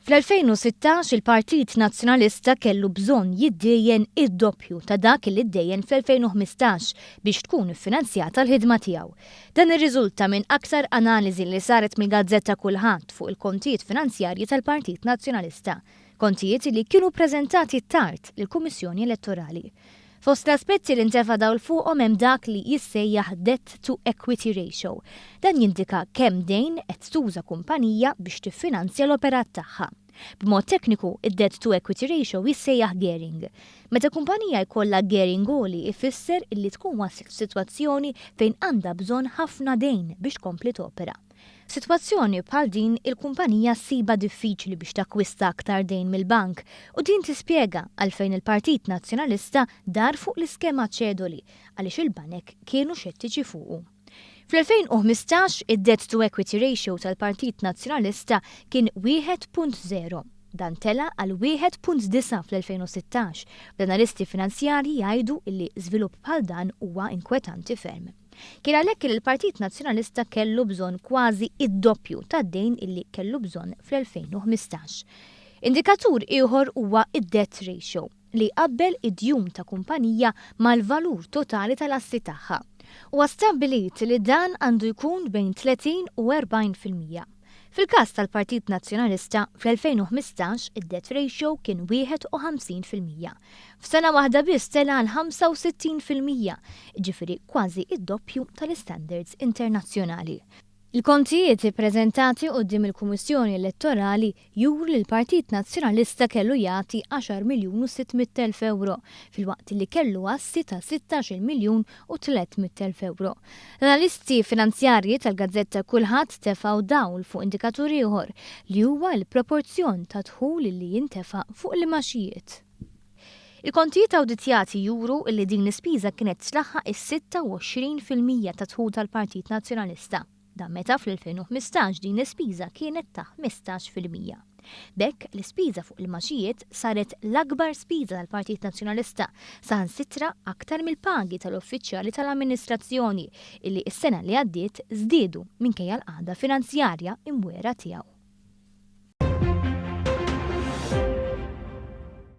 Fl-2016 il-Partit Nazzjonalista kellu bżonn jiddejjen id-doppju ta' dak li ddejjen fl-2015 biex tkun iffinanzjata l-ħidma tiegħu. Dan irriżulta minn aktar analiżi li saret mill-Gazzetta Kulħadd fuq il-kontijiet finanzjarji tal-Partit Nazzjonalista, kontijiet li kienu preżentati tard lill-Kummissjoni Elettorali. Fost l-aspetti li ntefadaw l-fuqhom hemm dak li jissejjaħ debt to equity ratio. Dan jindika kemm dejn qed tuża kumpanija biex tiffinanzja l-operat tagħha. B'mod tekniku, id-debt to equity ratio jissejjaħ gearing. Meta kumpanija jkollha gearing għoli ifisser illi tkun waslet f'sitwazzjoni fejn għandha bżonn ħafna dejn biex tkompli topera. F'sitwazzjoni bħal din il-kumpanija ssiba diffiċli biex takwista aktar dejn mill-bank u din tispjega għalfejn il-Partit Nazzjonalista dar fuq l-iskema ċedoli għaliex il-banek kienu xettiċi fuqu. Fl-2015 id-debt to equity ratio tal-Partit Nazzjonalista kien 1.0. Dan tela għal 1.9 fl-2016. L-analisti finanzjarji jgħidu illi żvilupp bħal dan huwa inkwetanti ferm. Kien għalhekk li l-Partit Nazzjonalista kellu bżonn kważi id-doppju tad-dejn illi kellu bżonn fl-2015. Indikatur ieħor huwa id-debt ratio li qabbel id-djun ta' kumpanija mal-valur totali tal-assi tagħha. Huwa stabbilit li dan għandu jkun bejn 30 u 40%. Fil-każ tal-Partit Nazzjonalista fl-2015 id-debt ratio kien 51%. F'sena waħda biss tela għal 65%, ġifieri kważi id-doppju tal-istandards internazzjonali. Il-kontijiet ippreżentati quddiem il-Kummissjoni Elettorali juru li l-Partit Nazzjonalista kellu jagħti 10,600,000 euro filwaqt li kellu assi ta' 16,300,000 euro. L-analisti finanzjarji tal-Gazzetta Kulħadd tefgħu dawl fuq indikatur ieħor li huwa l-proporzjon ta' dħul li jintefa' fuq l-imaxijiet. Il-kontijiet awditjati juru li din l-ispiża kienet tlaħħaq is-26% ta' dħul tal-Partit Nazzjonalista. Dan meta fl-2015 din l-ispiża kienet ta' 15%. Bekk l-ispiża fuq il-maxijiet saret l-akbar spiża tal-Partit Nazzjonalista saħansitra aktar mill-pagi tal-uffiċjali tal-amministrazzjoni illi s-sena li għaddiet żdiedu minkejja l-qagħda finanzjarja imwera tiegħu.